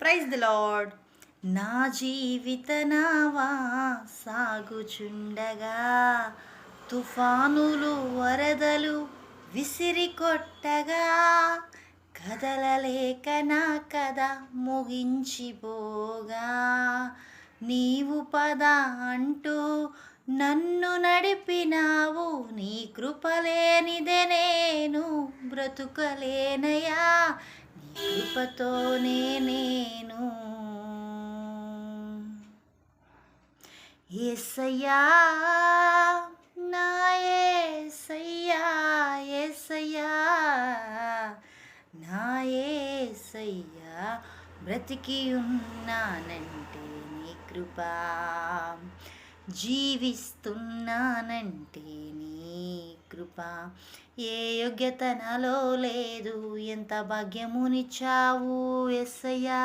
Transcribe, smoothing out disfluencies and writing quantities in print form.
Praise the lord. నా జీవిత నావా సాగుచుండగా, తుఫానులు వరదలు విసిరి కొట్టగా, కదలలేక నా కథ ముగించిపోగా, నీవు పద అంటూ నన్ను నడిపినావు. నీ కృపలేనిదే నేను బ్రతుకలేనయా, నీ కృపతోనే నేను. యేసయ్యా నా యేసయ్యా, యేసయ్యా నా యేసయ్యా, బ్రతికి ఉన్నానంటే నీ కృపా, జీవిస్తున్నానంటే నీ కృప. ఏ యోగ్యత నాలో లేదు, ఎంత భాగ్యమునిచ్చావు యేసయ్యా.